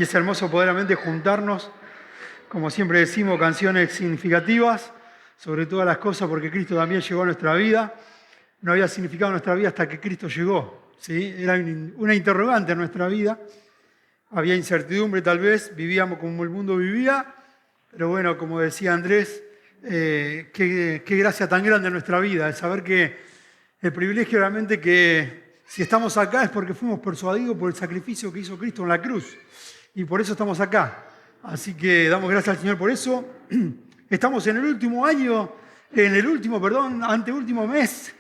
Y es hermoso poder realmente juntarnos, como siempre decimos, canciones significativas sobre todas las cosas, porque Cristo también llegó a nuestra vida. No había significado nuestra vida hasta que Cristo llegó, ¿sí? Era una interrogante en nuestra vida. Había incertidumbre tal vez, vivíamos como el mundo vivía, pero bueno, como decía Andrés, qué gracia tan grande en nuestra vida, el saber que el privilegio realmente que si estamos acá es porque fuimos persuadidos por el sacrificio que hizo Cristo en la cruz. Y por eso estamos acá. Así que damos gracias al Señor por eso. Estamos en el último año, anteúltimo mes.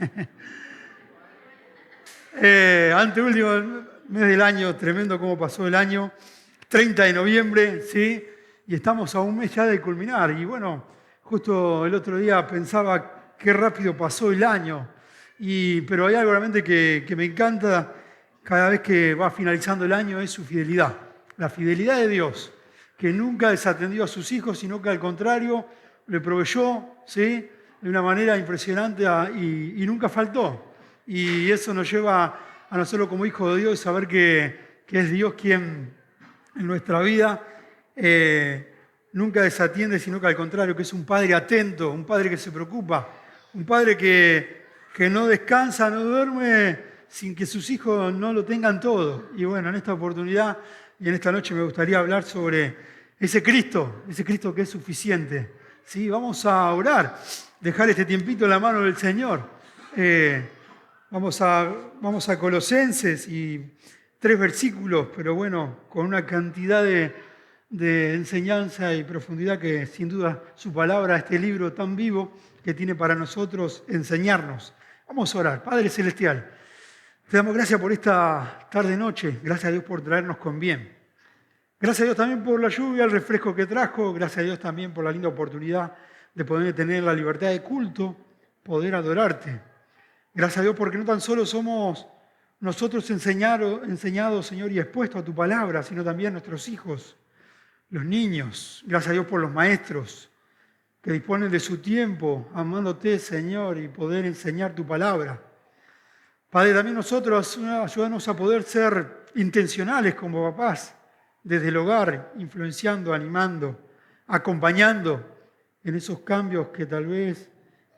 Anteúltimo mes del año, tremendo cómo pasó el año. 30 de noviembre, ¿sí? Y estamos a un mes ya de culminar. Y bueno, justo el otro día pensaba qué rápido pasó el año. Pero hay algo realmente que me encanta cada vez que va finalizando el año, es su fidelidad. La fidelidad de Dios, que nunca desatendió a sus hijos, sino que al contrario le proveyó, ¿sí? De una manera impresionante y nunca faltó. Y eso nos lleva a nosotros como hijos de Dios saber que es Dios quien en nuestra vida nunca desatiende, sino que al contrario, que es un Padre atento, un Padre que se preocupa, un Padre que no descansa, no duerme sin que sus hijos no lo tengan todo. Y bueno, en esta oportunidad y en esta noche me gustaría hablar sobre ese Cristo que es suficiente. ¿Sí? Vamos a orar, dejar este tiempito en la mano del Señor. Vamos a Colosenses y 3 versículos, pero bueno, con una cantidad de enseñanza y profundidad que sin duda su palabra, este libro tan vivo que tiene para nosotros enseñarnos. Vamos a orar. Padre Celestial, te damos gracias por esta tarde-noche. Gracias a Dios por traernos con bien. Gracias a Dios también por la lluvia, el refresco que trajo. Gracias a Dios también por la linda oportunidad de poder tener la libertad de culto, poder adorarte. Gracias a Dios porque no tan solo somos nosotros enseñados, Señor, y expuestos a tu palabra, sino también nuestros hijos, los niños. Gracias a Dios por los maestros que disponen de su tiempo amándote, Señor, y poder enseñar tu palabra. Padre, también nosotros ayúdanos a poder ser intencionales como papás, desde el hogar, influenciando, animando, acompañando en esos cambios que tal vez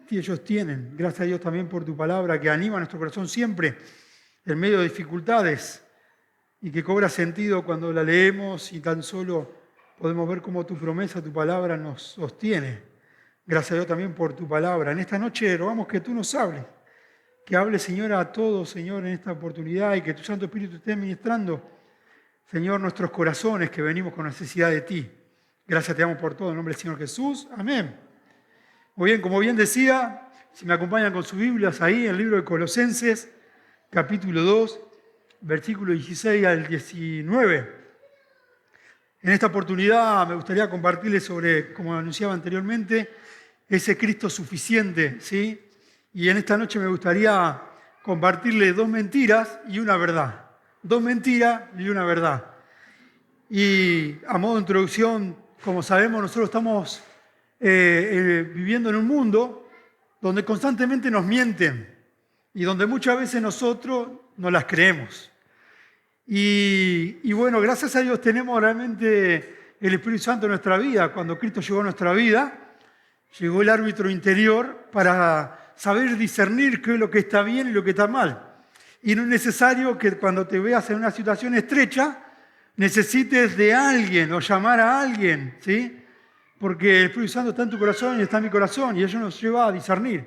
ellos tienen. Gracias a Dios también por tu palabra que anima a nuestro corazón siempre en medio de dificultades y que cobra sentido cuando la leemos y tan solo podemos ver cómo tu promesa, tu palabra nos sostiene. Gracias a Dios también por tu palabra. En esta noche rogamos que tú nos hables. Que hable, Señor, a todos, Señor, en esta oportunidad y que tu Santo Espíritu esté ministrando, Señor, nuestros corazones que venimos con necesidad de ti. Gracias te damos por todo, en nombre del Señor Jesús. Amén. Muy bien, como bien decía, si me acompañan con sus Biblias ahí, en el libro de Colosenses, capítulo 2, versículo 16 al 19. En esta oportunidad me gustaría compartirles sobre, como anunciaba anteriormente, ese Cristo suficiente, ¿sí? Y en esta noche me gustaría compartirle 2 mentiras y una verdad. 2 mentiras y una verdad. Y a modo de introducción, como sabemos, nosotros estamos viviendo en un mundo donde constantemente nos mienten y donde muchas veces nosotros no las creemos. Y bueno, gracias a Dios tenemos realmente el Espíritu Santo en nuestra vida. Cuando Cristo llegó a nuestra vida, llegó el árbitro interior para saber discernir qué es lo que está bien y lo que está mal. Y no es necesario que cuando te veas en una situación estrecha necesites de alguien o llamar a alguien, ¿sí? Porque el Espíritu Santo está en tu corazón y está en mi corazón y ello nos lleva a discernir.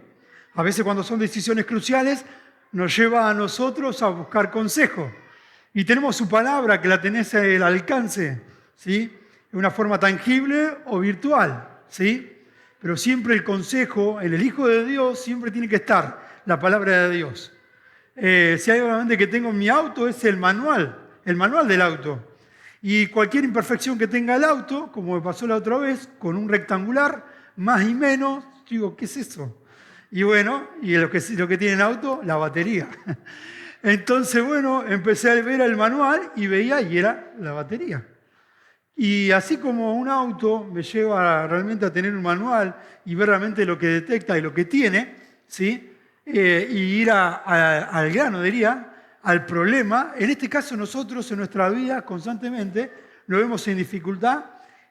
A veces cuando son decisiones cruciales nos lleva a nosotros a buscar consejo. Y tenemos su palabra que la tenés al alcance, ¿sí? De una forma tangible o virtual, ¿sí? Pero siempre el consejo, en el Hijo de Dios, siempre tiene que estar la palabra de Dios. Si hay algo que tengo en mi auto es el manual del auto. Y cualquier imperfección que tenga el auto, como me pasó la otra vez, con un rectangular, más y menos, digo, ¿qué es eso? Y bueno, y lo que tiene el auto, la batería. Entonces, bueno, empecé a ver el manual y veía y era la batería. Y así como un auto me lleva realmente a tener un manual y ver realmente lo que detecta y lo que tiene, ¿sí? Y ir al grano, diría, al problema. En este caso nosotros en nuestra vida constantemente lo vemos en dificultad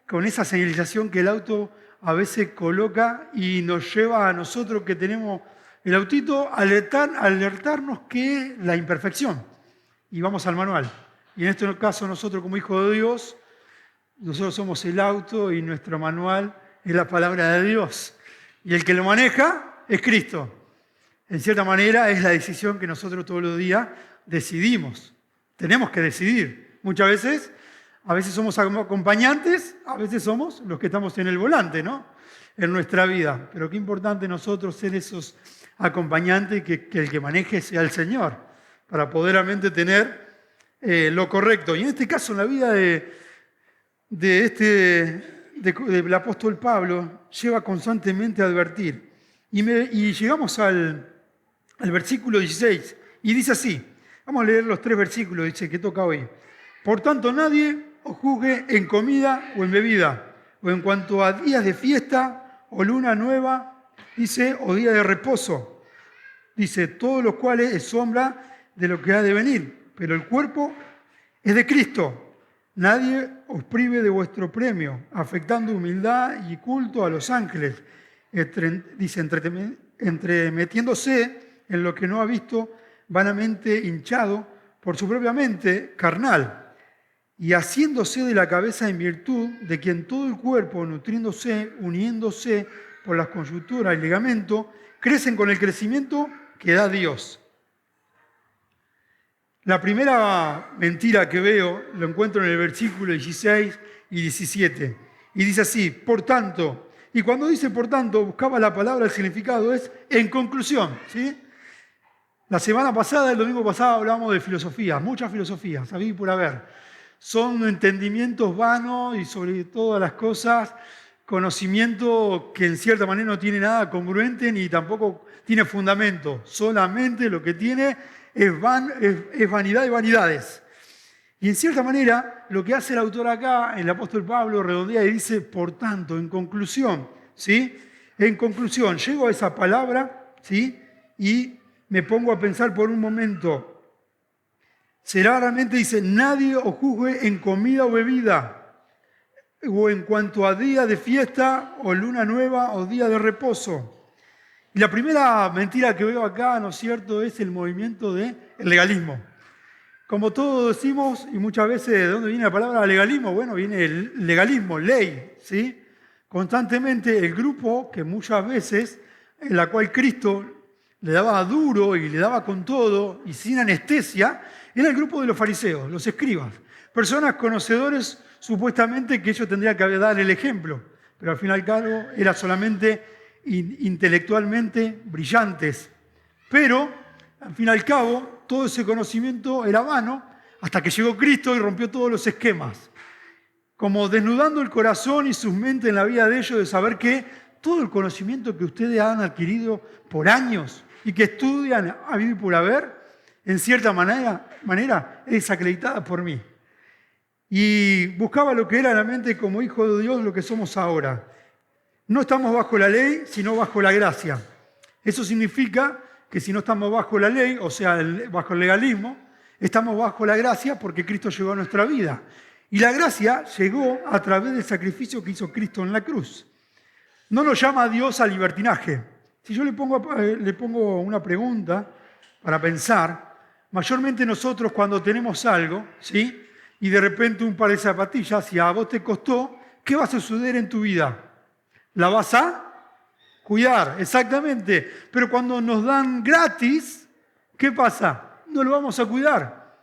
con esa señalización que el auto a veces coloca y nos lleva a nosotros que tenemos el autito a alertarnos que la imperfección. Y vamos al manual. Y en este caso nosotros como hijos de Dios, nosotros somos el auto y nuestro manual es la palabra de Dios. Y el que lo maneja es Cristo. En cierta manera es la decisión que nosotros todos los días decidimos. Tenemos que decidir. Muchas veces, a veces somos acompañantes, a veces somos los que estamos en el volante, ¿no? En nuestra vida. Pero qué importante nosotros ser esos acompañantes y que el que maneje sea el Señor, para poder realmente tener lo correcto. Y en este caso, en la vida del apóstol Pablo, lleva constantemente a advertir. Y llegamos al versículo 16, y dice así, vamos a leer los 3 versículos, dice, que toca hoy. Por tanto, nadie os juzgue en comida o en bebida, o en cuanto a días de fiesta o luna nueva, dice, o día de reposo. Dice, todos los cuales es sombra de lo que ha de venir, pero el cuerpo es de Cristo. Nadie os prive de vuestro premio, afectando humildad y culto a los ángeles. Dice, entremetiéndose en lo que no ha visto, vanamente hinchado por su propia mente carnal, y haciéndose de la cabeza en virtud de quien todo el cuerpo, nutriéndose, uniéndose por las coyunturas y ligamentos, crecen con el crecimiento que da Dios. La primera mentira que veo lo encuentro en el versículo 16 y 17. Y dice así, por tanto, y cuando dice por tanto, buscaba la palabra, el significado es en conclusión, ¿sí? La semana pasada, el domingo pasado, hablábamos de filosofía, muchas filosofías, había y por haber. Son entendimientos vanos y sobre todas las cosas, conocimiento que en cierta manera no tiene nada congruente ni tampoco tiene fundamento. Solamente lo que tiene es vanidad de vanidades. Y en cierta manera, lo que hace el autor acá, el apóstol Pablo, redondea y dice, por tanto, en conclusión, ¿sí? En conclusión, llego a esa palabra, ¿sí? Y me pongo a pensar por un momento, será realmente, dice, nadie os juzgue en comida o bebida, o en cuanto a día de fiesta, o luna nueva, o día de reposo. Y la primera mentira que veo acá, ¿no es cierto?, es el movimiento del legalismo. Como todos decimos, y muchas veces, ¿de dónde viene la palabra legalismo? Bueno, viene el legalismo, ley, ¿sí? Constantemente el grupo que muchas veces, en la cual Cristo le daba duro y le daba con todo y sin anestesia, era el grupo de los fariseos, los escribas. Personas conocedores supuestamente que ellos tendrían que dar el ejemplo, pero al fin y al cabo era solamente intelectualmente brillantes. Pero, al fin y al cabo, todo ese conocimiento era vano hasta que llegó Cristo y rompió todos los esquemas. Como desnudando el corazón y sus mentes en la vida de ellos de saber que todo el conocimiento que ustedes han adquirido por años y que estudian a vivir por haber, en cierta manera es acreditada por mí. Y buscaba lo que era realmente como hijo de Dios lo que somos ahora. No estamos bajo la ley, sino bajo la gracia. Eso significa que si no estamos bajo la ley, o sea, bajo el legalismo, estamos bajo la gracia porque Cristo llegó a nuestra vida. Y la gracia llegó a través del sacrificio que hizo Cristo en la cruz. No nos llama a Dios al libertinaje. Si yo le pongo una pregunta para pensar, mayormente nosotros cuando tenemos algo, ¿sí?, y de repente un par de zapatillas, si a vos te costó, ¿qué va a suceder en tu vida? ¿La vas a cuidar? Exactamente. Pero cuando nos dan gratis, ¿qué pasa? No lo vamos a cuidar.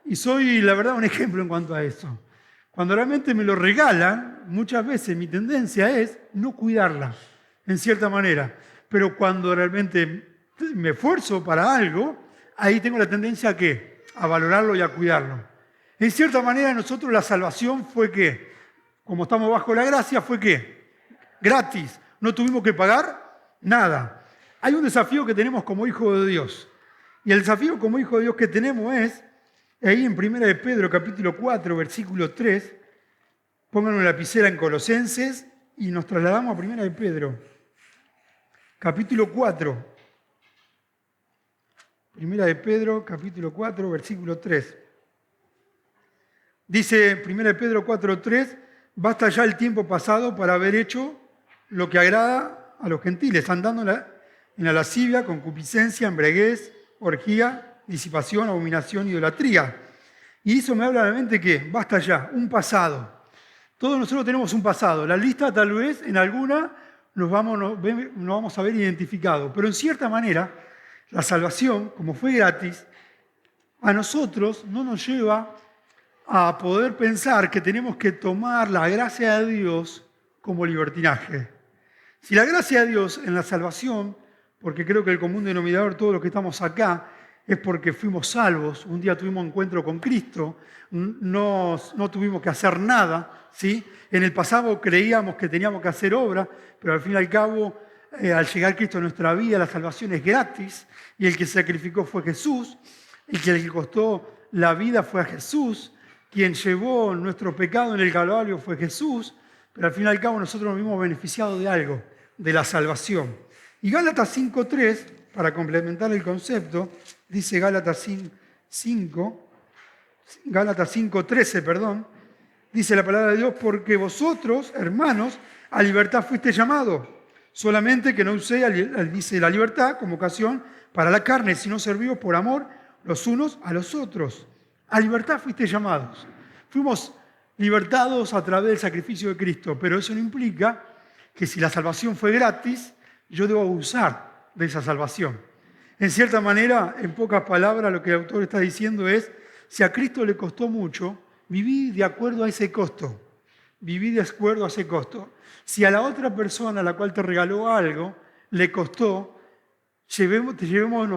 Y soy, la verdad, un ejemplo en cuanto a eso. Cuando realmente me lo regalan, muchas veces mi tendencia es no cuidarla, en cierta manera. Pero cuando realmente me esfuerzo para algo, ahí tengo la tendencia a ¿qué? A valorarlo y a cuidarlo. En cierta manera, nosotros la salvación fue ¿qué? Como estamos bajo la gracia, fue ¿qué? Gratis. No tuvimos que pagar nada. Hay un desafío que tenemos como hijos de Dios. Y el desafío como hijos de Dios que tenemos es, ahí en 1 de Pedro, capítulo 4, versículo 3, pónganlo en la lapicera en Colosenses y nos trasladamos a 1 de Pedro, capítulo 4. 1 de Pedro, capítulo 4, versículo 3. Dice 1 Pedro 4:3, basta ya el tiempo pasado para haber hecho lo que agrada a los gentiles, andando en la lascivia, concupiscencia, embriaguez, orgía, disipación, abominación, idolatría. Y eso me habla de la mente que basta ya, un pasado. Todos nosotros tenemos un pasado. La lista tal vez en alguna nos vamos a ver identificados, pero en cierta manera la salvación, como fue gratis, a nosotros no nos lleva a poder pensar que tenemos que tomar la gracia de Dios como libertinaje. Si la gracia de Dios en la salvación, porque creo que el común denominador de todos los que estamos acá es porque fuimos salvos, un día tuvimos encuentro con Cristo, no tuvimos que hacer nada, ¿sí? En el pasado creíamos que teníamos que hacer obra, pero al fin y al cabo, al llegar Cristo a nuestra vida, la salvación es gratis, y el que sacrificó fue Jesús, y que el que costó la vida fue a Jesús, quien llevó nuestro pecado en el Calvario fue Jesús, pero al fin y al cabo nosotros nos vimos beneficiados de algo, de la salvación. Y Gálatas 5:3, para complementar el concepto, dice Gálatas 5:13, dice la palabra de Dios, porque vosotros, hermanos, a libertad fuiste llamados, solamente que no uséis, dice, la libertad como ocasión para la carne, sino servidos por amor los unos a los otros. A libertad fuiste llamados. Fuimos libertados a través del sacrificio de Cristo, pero eso no implica que si la salvación fue gratis, yo debo abusar de esa salvación. En cierta manera, en pocas palabras, lo que el autor está diciendo es, si a Cristo le costó mucho, viví de acuerdo a ese costo. Viví de acuerdo a ese costo. Si a la otra persona a la cual te regaló algo le costó, llevemos en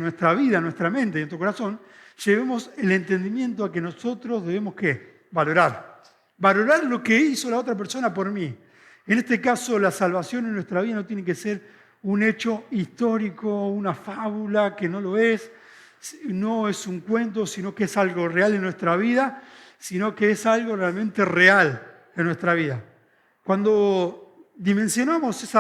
nuestra vida, en nuestra mente, en tu corazón, llevemos el entendimiento a que nosotros debemos ¿qué? Valorar. Valorar lo que hizo la otra persona por mí. En este caso, la salvación en nuestra vida no tiene que ser un hecho histórico, una fábula que no lo es, no es un cuento, sino que es algo real en nuestra vida, sino que es algo realmente real en nuestra vida. Cuando dimensionamos ese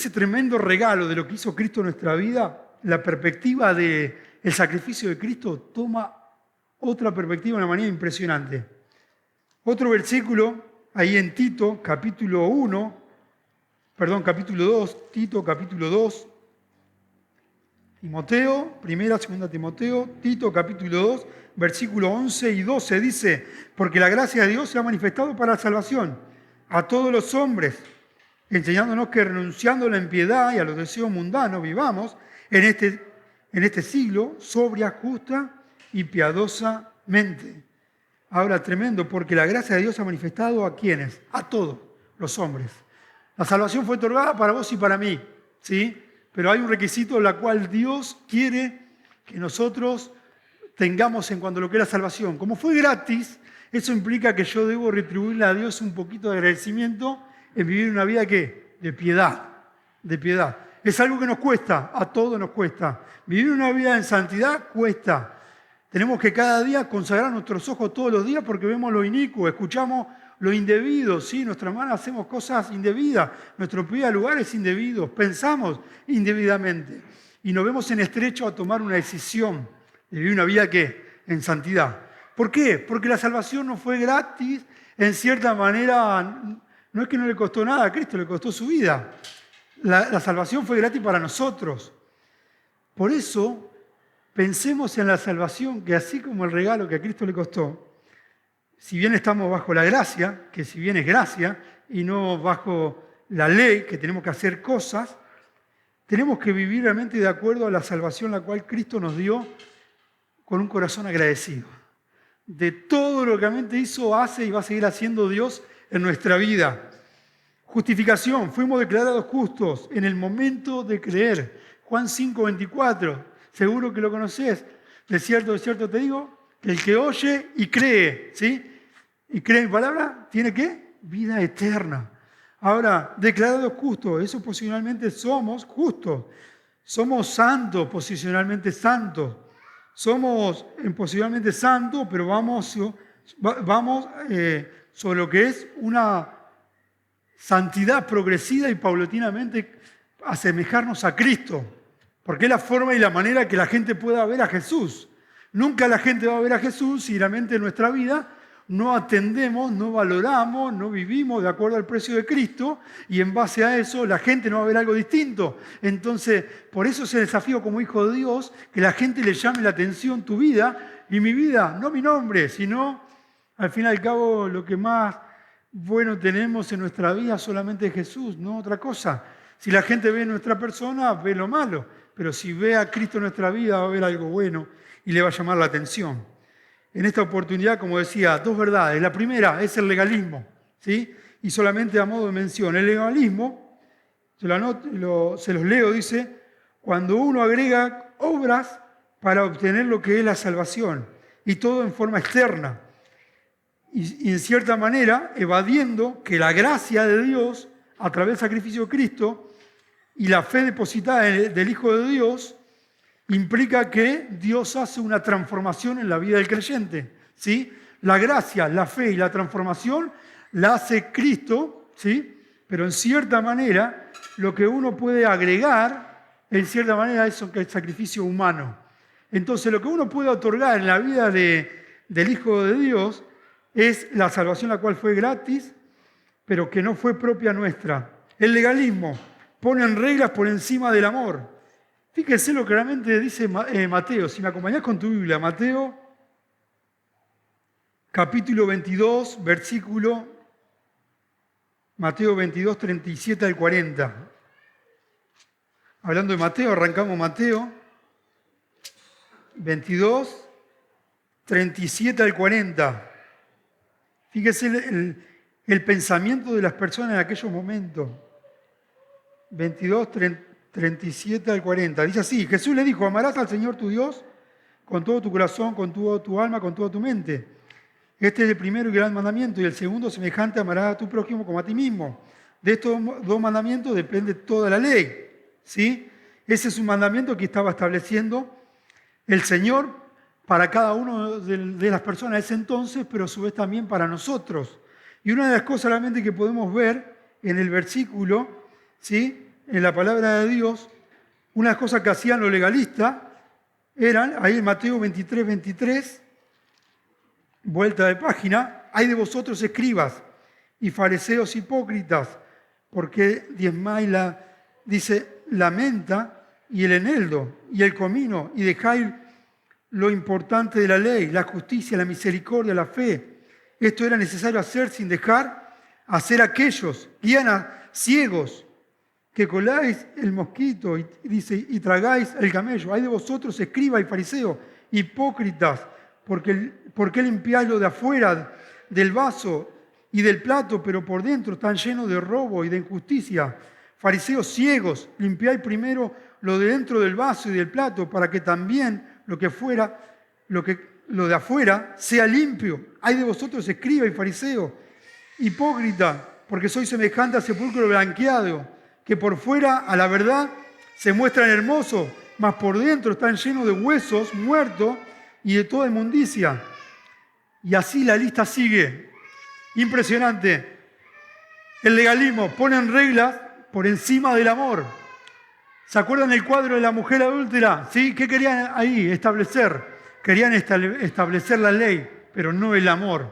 tremendo regalo de lo que hizo Cristo en nuestra vida, la perspectiva del sacrificio de Cristo toma otra perspectiva de una manera impresionante. Otro versículo, ahí en Tito, capítulo 2, Tito, capítulo 2, Timoteo, 2 Timoteo, Tito, capítulo 2, versículo 11 y 12, dice, porque la gracia de Dios se ha manifestado para la salvación a todos los hombres, enseñándonos que renunciando a la impiedad y a los deseos mundanos vivamos en este siglo sobria, justa y piadosamente. Ahora, tremendo, porque la gracia de Dios se ha manifestado ¿a quiénes? A todos los hombres. La salvación fue otorgada para vos y para mí, ¿sí? Pero hay un requisito en el cual Dios quiere que nosotros tengamos en cuanto a lo que es la salvación. Como fue gratis, eso implica que yo debo retribuirle a Dios un poquito de agradecimiento en vivir una vida ¿qué? De piedad, de piedad. Es algo que nos cuesta, a todos nos cuesta. Vivir una vida en santidad cuesta. Tenemos que cada día consagrar nuestros ojos todos los días porque vemos lo inicuo, escuchamos lo indebido, ¿sí? Nuestras manos hacemos cosas indebidas, nuestro pie a lugares indebidos, pensamos indebidamente y nos vemos en estrecho a tomar una decisión de vivir una vida ¿qué? En santidad. ¿Por qué? Porque la salvación no fue gratis, en cierta manera, no es que no le costó nada a Cristo, le costó su vida. La salvación fue gratis para nosotros. Por eso, pensemos en la salvación, que así como el regalo que a Cristo le costó, si bien estamos bajo la gracia, que si bien es gracia, y no bajo la ley, que tenemos que hacer cosas, tenemos que vivir realmente de acuerdo a la salvación la cual Cristo nos dio con un corazón agradecido. De todo lo que realmente hizo, hace y va a seguir haciendo Dios en nuestra vida. Justificación, fuimos declarados justos en el momento de creer. Juan 5:24, seguro que lo conoces. De cierto te digo, que el que oye y cree, ¿sí? Y cree en mi palabra, ¿tiene qué? Vida eterna. Ahora, declarados justos, eso posicionalmente somos justos. Somos santos, posicionalmente santos. Somos posicionalmente santos, pero vamos sobre lo que es una santidad progresiva y paulatinamente asemejarnos a Cristo. Porque es la forma y la manera que la gente pueda ver a Jesús. Nunca la gente va a ver a Jesús si realmente en nuestra vida no atendemos, no valoramos, no vivimos de acuerdo al precio de Cristo, y en base a eso la gente no va a ver algo distinto. Entonces, por eso es el desafío como hijo de Dios, que la gente le llame la atención tu vida y mi vida, no mi nombre, sino al fin y al cabo lo que más bueno tenemos en nuestra vida solamente es Jesús, no otra cosa. Si la gente ve nuestra persona, ve lo malo, pero si ve a Cristo en nuestra vida, va a ver algo bueno y le va a llamar la atención. En esta oportunidad, como decía, dos verdades. La primera es el legalismo, ¿sí? Y solamente a modo de mención. El legalismo, se los leo, dice, cuando uno agrega obras para obtener lo que es la salvación, y todo en forma externa, y en cierta manera evadiendo que la gracia de Dios, a través del sacrificio de Cristo, y la fe depositada del Hijo de Dios, implica que Dios hace una transformación en la vida del creyente, ¿sí? La gracia, la fe y la transformación la hace Cristo, ¿sí? Pero en cierta manera, lo que uno puede agregar, en cierta manera, es el sacrificio humano. Entonces, lo que uno puede otorgar en la vida del Hijo de Dios es la salvación, la cual fue gratis, pero que no fue propia nuestra. El legalismo pone en reglas por encima del amor. Fíjense lo que realmente dice Mateo. Si me acompañás con tu Biblia, Mateo, capítulo 22, Mateo 22, 37 al 40. Hablando de Mateo, arrancamos Mateo 22, 37 al 40. Fíjense el pensamiento de las personas en aquellos momentos. 22, 37 al 40. Dice así: Jesús le dijo, amarás al Señor tu Dios con todo tu corazón, con toda tu alma, con toda tu mente. Este es el primero y gran mandamiento, y el segundo semejante, amarás a tu prójimo como a ti mismo. De estos dos mandamientos depende toda la ley, ¿sí? Ese es un mandamiento que estaba estableciendo el Señor para cada uno de las personas de ese entonces, pero a su vez también para nosotros. Y una de las cosas realmente que podemos ver en el versículo, ¿sí?, en la palabra de Dios, unas cosas que hacían los legalistas eran, ahí en Mateo 23, 23, vuelta de página, hay de vosotros escribas y fariseos hipócritas, porque diezmáis la menta y el eneldo y el comino, y dejáis lo importante de la ley, la justicia, la misericordia, la fe. Esto era necesario hacer sin dejar hacer aquellos, guían ciegos, que coláis el mosquito y tragáis el camello. Hay de vosotros, escribas y fariseos, hipócritas, porque limpiáis lo de afuera del vaso y del plato, pero por dentro están llenos de robo y de injusticia. Fariseos ciegos, limpiáis primero lo de dentro del vaso y del plato, para que también lo de afuera sea limpio. Hay de vosotros, escribas y fariseos, hipócritas, porque sois semejante al sepulcro blanqueado, que por fuera, a la verdad, se muestran hermosos, mas por dentro están llenos de huesos muertos y de toda inmundicia. Y así la lista sigue. Impresionante. El legalismo pone en reglas por encima del amor. ¿Se acuerdan el cuadro de la mujer adúltera? ¿Sí? ¿Qué querían ahí establecer? Querían establecer la ley, pero no el amor.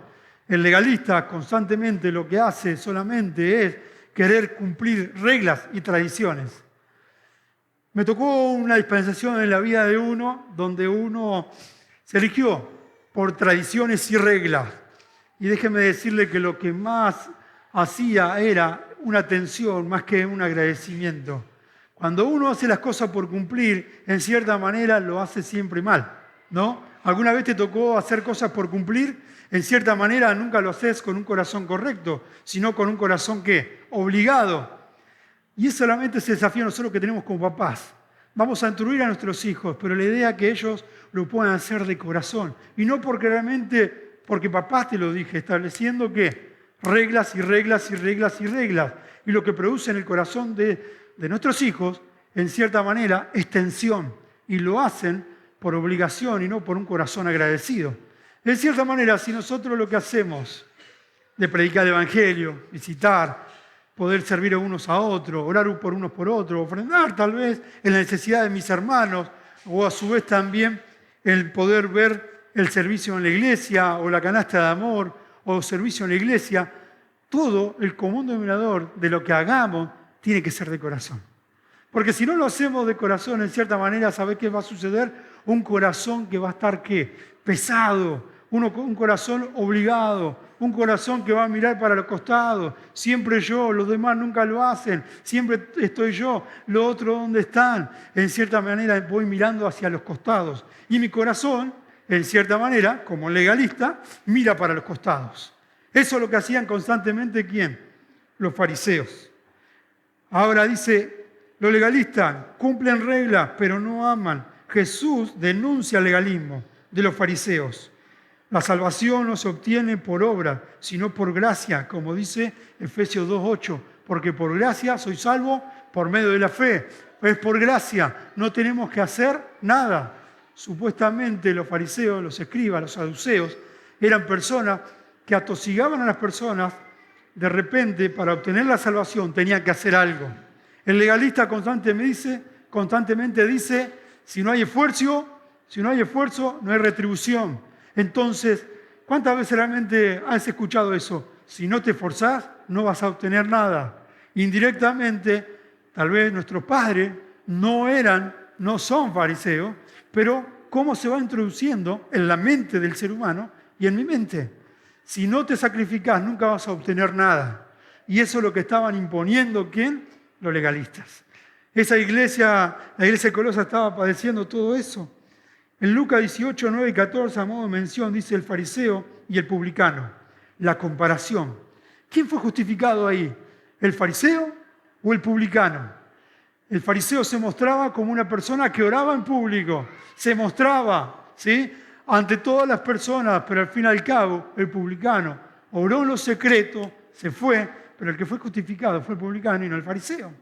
El legalista constantemente lo que hace solamente es querer cumplir reglas y tradiciones. Me tocó una dispensación en la vida de uno donde uno se eligió por tradiciones y reglas. Y déjeme decirle que lo que más hacía era una atención más que un agradecimiento. Cuando uno hace las cosas por cumplir, en cierta manera lo hace siempre mal, ¿no? ¿Alguna vez te tocó hacer cosas por cumplir? En cierta manera nunca lo haces con un corazón correcto, sino con un corazón ¿qué? Obligado. Y es solamente ese desafío nosotros que tenemos como papás. Vamos a instruir a nuestros hijos, pero la idea es que ellos lo puedan hacer de corazón. Y no porque realmente, porque papás te lo dije, estableciendo ¿qué? Reglas y reglas y reglas y reglas. Y lo que produce en el corazón de nuestros hijos, en cierta manera, es tensión. Y lo hacen por obligación y no por un corazón agradecido. De cierta manera, si nosotros lo que hacemos de predicar el Evangelio, visitar, poder servir a unos a otros, orar por unos por otros, ofrendar tal vez en la necesidad de mis hermanos, o a su vez también el poder ver el servicio en la iglesia o la canasta de amor o servicio en la iglesia, todo el común denominador de lo que hagamos tiene que ser de corazón. Porque si no lo hacemos de corazón, en cierta manera, ¿sabés qué va a suceder? Un corazón que va a estar, ¿qué? Pesado, un corazón obligado, un corazón que va a mirar para los costados, siempre yo, los demás nunca lo hacen, siempre estoy yo, los otros ¿dónde están? En cierta manera voy mirando hacia los costados. Y mi corazón, en cierta manera, como legalista, mira para los costados. Eso es lo que hacían constantemente, ¿quién? Los fariseos. Ahora dice, los legalistas cumplen reglas, pero no aman. Jesús denuncia el legalismo de los fariseos. La salvación no se obtiene por obra, sino por gracia, como dice Efesios 2:8, porque por gracia soy salvo por medio de la fe. Es por gracia, no tenemos que hacer nada. Supuestamente los fariseos, los escribas, los saduceos, eran personas que atosigaban a las personas, de repente para obtener la salvación tenían que hacer algo. El legalista constantemente dice, si no hay esfuerzo, no hay retribución. Entonces, ¿cuántas veces realmente has escuchado eso? Si no te esforzás, no vas a obtener nada. Indirectamente, tal vez nuestros padres no son fariseos, pero ¿cómo se va introduciendo en la mente del ser humano y en mi mente? Si no te sacrificás, nunca vas a obtener nada. Y eso es lo que estaban imponiendo, ¿quién? Los legalistas. Esa iglesia, la iglesia de Colosas, estaba padeciendo todo eso. En Lucas 18, 9 y 14, a modo de mención, dice el fariseo y el publicano. La comparación. ¿Quién fue justificado ahí? ¿El fariseo o el publicano? El fariseo se mostraba como una persona que oraba en público. Se mostraba, ¿sí?, ante todas las personas, pero al fin y al cabo, el publicano oró en lo secreto, se fue, pero el que fue justificado fue el publicano y no el fariseo.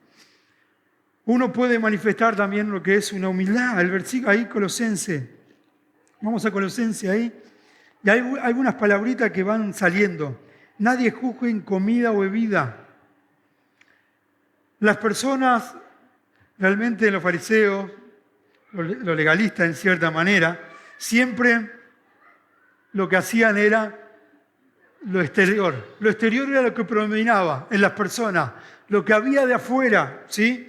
Uno puede manifestar también lo que es una humildad. El versículo ahí, Colosense. Vamos a Colosense ahí. Y hay algunas palabritas que van saliendo. Nadie juzgue en comida o bebida. Las personas, realmente los fariseos, los legalistas en cierta manera, siempre lo que hacían era lo exterior. Lo exterior era lo que predominaba en las personas, lo que había de afuera, ¿sí?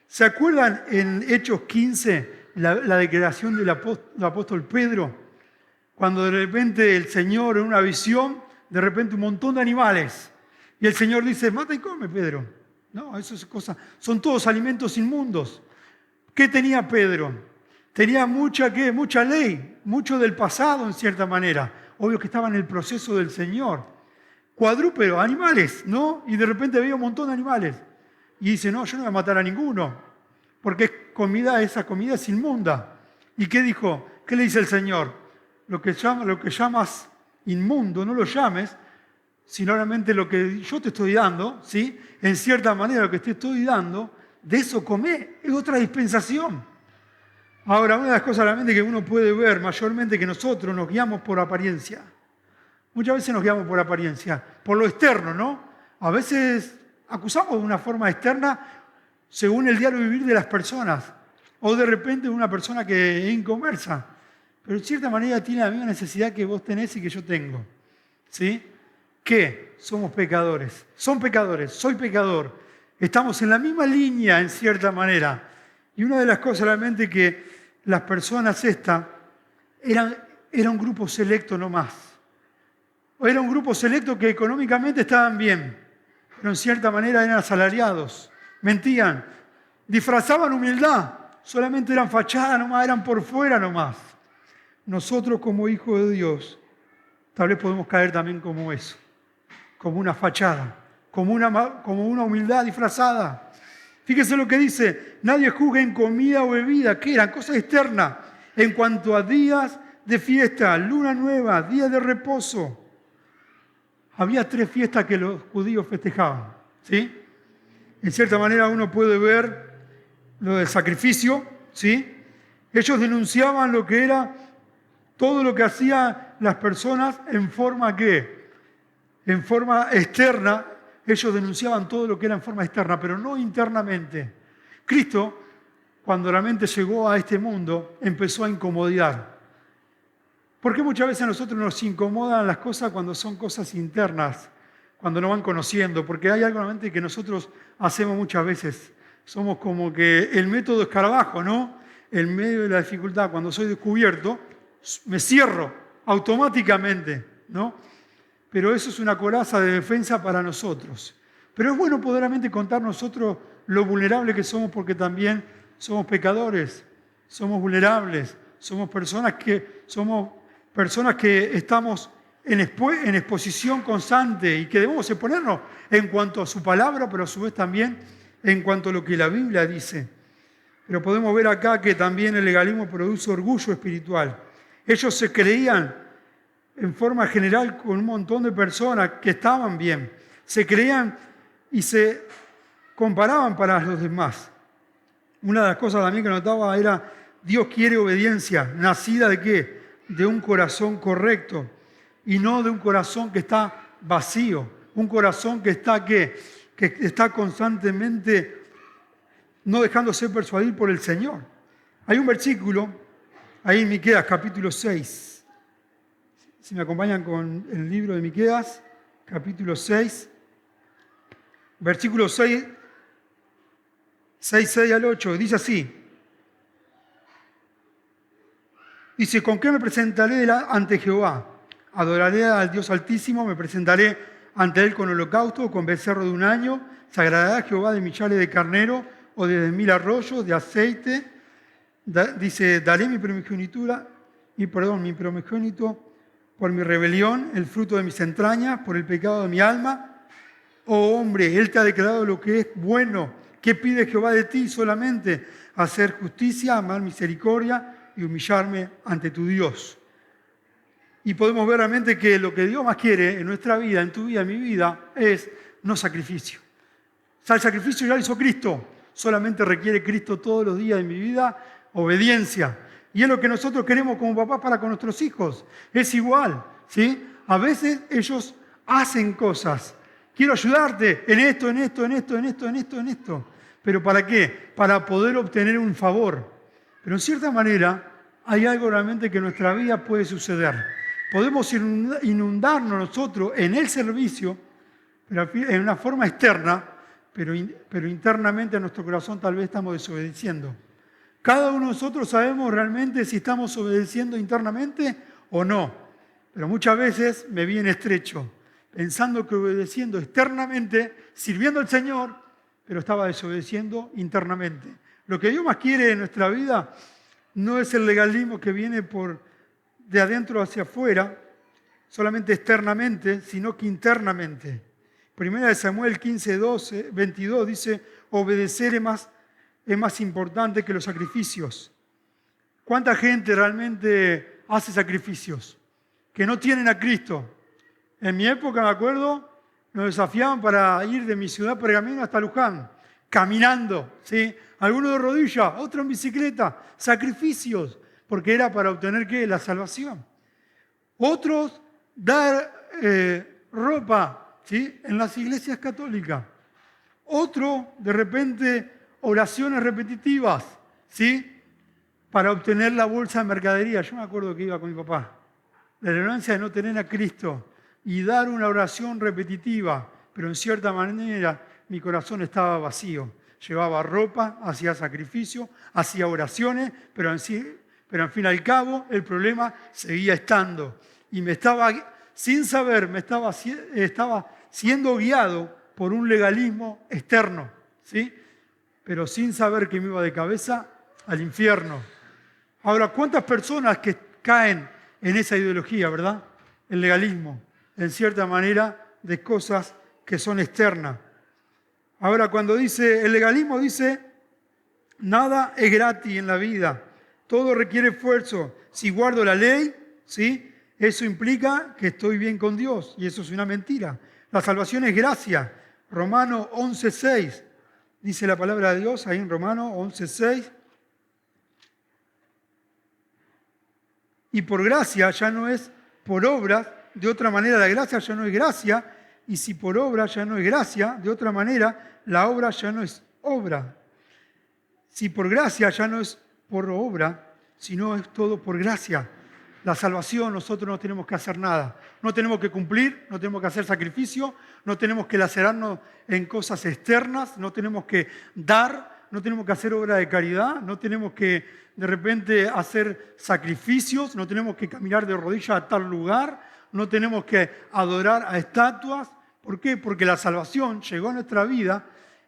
¿Se acuerdan en Hechos 15 la declaración del apóstol Pedro? Cuando de repente el Señor en una visión, de repente un montón de animales. Y el Señor dice, mata y come, Pedro. No, eso es cosa, son todos alimentos inmundos. ¿Qué tenía Pedro? Tenía mucha ley, mucho del pasado en cierta manera. Obvio que estaba en el proceso del Señor. Cuadrúpedos, animales, ¿no? Y de repente había un montón de animales. Y dice, no, yo no voy a matar a ninguno, porque esa comida es inmunda. ¿Y qué dijo? ¿Qué le dice el Señor? Lo que llamas inmundo, no lo llames, sino realmente lo que yo te estoy dando, ¿sí? En cierta manera lo que te estoy dando, de eso comé, es otra dispensación. Ahora, una de las cosas realmente que uno puede ver mayormente que nosotros nos guiamos por apariencia. Muchas veces nos guiamos por apariencia, por lo externo, ¿no? A veces acusamos de una forma externa según el diario vivir de las personas, o de repente una persona que es inconversa, pero en cierta manera tiene la misma necesidad que vos tenés y que yo tengo, ¿sí? ¿Qué? Somos pecadores, son pecadores, soy pecador, estamos en la misma línea en cierta manera. Y una de las cosas realmente que las personas era un grupo selecto nomás. Era un grupo selecto que económicamente estaban bien, pero en cierta manera eran asalariados, mentían, disfrazaban humildad, solamente eran fachada nomás, eran por fuera nomás. Nosotros como hijos de Dios, tal vez podemos caer también como eso, como una fachada, como una humildad disfrazada. Fíjese lo que dice, nadie juzgue en comida o bebida, que eran cosas externas, en cuanto a días de fiesta, luna nueva, días de reposo. Había 3 fiestas que los judíos festejaban, ¿sí? En cierta manera uno puede ver lo del sacrificio, ¿sí? Ellos denunciaban lo que era todo lo que hacían las personas en forma externa. Ellos denunciaban todo lo que era en forma externa, pero no internamente. Cristo, cuando realmente llegó a este mundo, empezó a incomodar. ¿Por qué muchas veces a nosotros nos incomodan las cosas cuando son cosas internas, cuando nos van conociendo? Porque hay algo realmente que nosotros hacemos muchas veces. Somos como que el método escarabajo, ¿no? En medio de la dificultad, cuando soy descubierto, me cierro automáticamente, ¿no? Pero eso es una coraza de defensa para nosotros. Pero es bueno poderamente contar nosotros lo vulnerable que somos, porque también somos pecadores, somos vulnerables, somos personas que estamos en exposición constante y que debemos exponernos en cuanto a su palabra, pero a su vez también en cuanto a lo que la Biblia dice. Pero podemos ver acá que también el legalismo produce orgullo espiritual. Ellos se creían en forma general con un montón de personas que estaban bien. Se creían y se comparaban para los demás. Una de las cosas también que notaba era: Dios quiere obediencia, nacida ¿de qué? De un corazón correcto y no de un corazón que está vacío, un corazón que está constantemente no dejándose persuadir por el Señor. Hay un versículo ahí en Miqueas capítulo 6. Si me acompañan con el libro de Miqueas, capítulo 6, versículo 6 al 8, dice así. Dice: ¿con qué me presentaré ante Jehová? Adoraré al Dios Altísimo, me presentaré ante Él con holocausto o con becerro de un año. Se agradará a Jehová de millares de carnero o de 10.000 arroyos de aceite. Dice: daré mi primogénito por mi rebelión, el fruto de mis entrañas, por el pecado de mi alma. Oh hombre, Él te ha declarado lo que es bueno. ¿Qué pide Jehová de ti? Solamente hacer justicia, amar misericordia y humillarme ante tu Dios. Y podemos ver realmente que lo que Dios más quiere en nuestra vida, en tu vida, en mi vida, es no sacrificio. O sea, el sacrificio ya lo hizo Cristo. Solamente requiere Cristo todos los días de mi vida obediencia. Y es lo que nosotros queremos como papás para con nuestros hijos. Es igual, ¿sí? A veces ellos hacen cosas. Quiero ayudarte en esto, en esto, en esto, en esto, en esto, en esto. ¿Pero para qué? Para poder obtener un favor. Pero en cierta manera hay algo realmente que en nuestra vida puede suceder. Podemos inundarnos nosotros en el servicio, pero en una forma externa, pero internamente en nuestro corazón tal vez estamos desobedeciendo. Cada uno de nosotros sabemos realmente si estamos obedeciendo internamente o no. Pero muchas veces me vi en estrecho, pensando que obedeciendo externamente, sirviendo al Señor, pero estaba desobedeciendo internamente. Lo que Dios más quiere en nuestra vida no es el legalismo que viene de adentro hacia afuera, solamente externamente, sino que internamente. Primera de Samuel 15:22 dice: obedecer es más importante que los sacrificios. ¿Cuánta gente realmente hace sacrificios que no tienen a Cristo? En mi época, me acuerdo, nos desafiaban para ir de mi ciudad Pergamino hasta Luján, caminando, ¿sí? Algunos de rodillas, otros en bicicleta, sacrificios, porque era para obtener ¿qué? La salvación. Otros dar ropa, ¿sí? En las iglesias católicas. Otro, de repente, oraciones repetitivas, ¿sí? Para obtener la bolsa de mercadería. Yo me acuerdo que iba con mi papá. La ignorancia de no tener a Cristo y dar una oración repetitiva, pero en cierta manera mi corazón estaba vacío. Llevaba ropa, hacía sacrificio, hacía oraciones, pero al fin y al cabo el problema seguía estando. Y sin saber, estaba siendo guiado por un legalismo externo, ¿sí? Pero sin saber que me iba de cabeza al infierno. Ahora, ¿cuántas personas que caen en esa ideología, verdad? El legalismo, en cierta manera, de cosas que son externas. Ahora, cuando dice, el legalismo dice, nada es gratis en la vida, todo requiere esfuerzo. Si guardo la ley, ¿sí? Eso implica que estoy bien con Dios, y eso es una mentira. La salvación es gracia. Romanos 11:6, dice la palabra de Dios, ahí en Romanos 11:6. Y por gracia ya no es por obras, de otra manera la gracia ya no es gracia, y si por obra ya no es gracia, de otra manera la obra ya no es obra. Si por gracia ya no es por obra, sino es todo por gracia. la salvación nosotros no tenemos que hacer nada. No tenemos que cumplir, no tenemos que hacer sacrificio, no tenemos que lacerarnos en cosas externas, no tenemos que dar, no tenemos que hacer obra de caridad, no tenemos que de repente hacer sacrificios, no tenemos que caminar de rodillas a tal lugar, no tenemos que adorar a estatuas. ¿Por qué? Porque la salvación llegó a nuestra vida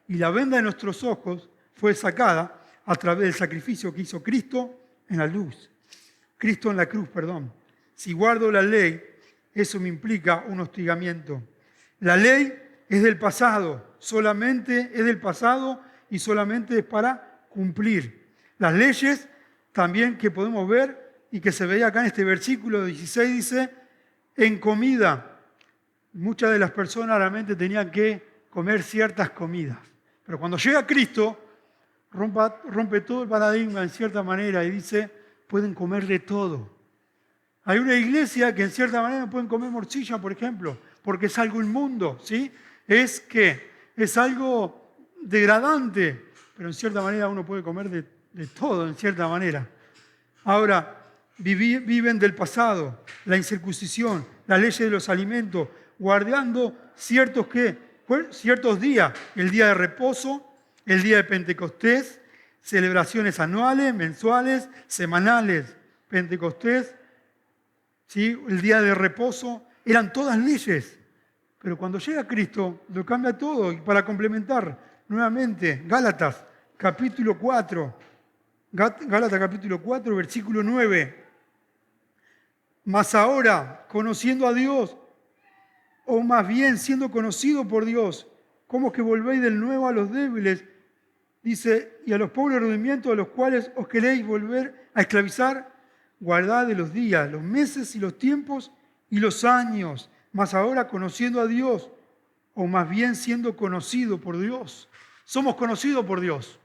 y la venda de nuestros ojos fue sacada a través del sacrificio que hizo Cristo en la luz. Cristo en la cruz, perdón. Si guardo la ley, eso me implica un hostigamiento. La ley es del pasado, solamente es del pasado y solamente es para cumplir. Las leyes también que podemos ver y que se veía acá en este versículo 16 dice, en comida. Muchas de las personas realmente tenían que comer ciertas comidas. Pero cuando llega Cristo, rompe todo el paradigma en cierta manera y dice, pueden comer de todo. Hay una iglesia que en cierta manera no pueden comer morcilla, por ejemplo, porque es algo inmundo, ¿sí? Es algo degradante, pero en cierta manera uno puede comer de todo, en cierta manera. Ahora, viven del pasado, la incircuncisión, la ley de los alimentos, guardando ciertos días, el día de reposo, el día de Pentecostés, celebraciones anuales, mensuales, semanales. Pentecostés, ¿sí? El día de reposo, eran todas leyes. Pero cuando llega Cristo, lo cambia todo. Y para complementar, nuevamente, Gálatas capítulo 4, versículo 9. Mas ahora, conociendo a Dios, o más bien siendo conocido por Dios, ¿cómo que volvéis del nuevo a los débiles? Dice, y a los pobres rudimientos a los cuales os queréis volver a esclavizar, guardad de los días, los meses y los tiempos y los años, mas ahora conociendo a Dios, o más bien siendo conocido por Dios. Somos conocidos por Dios.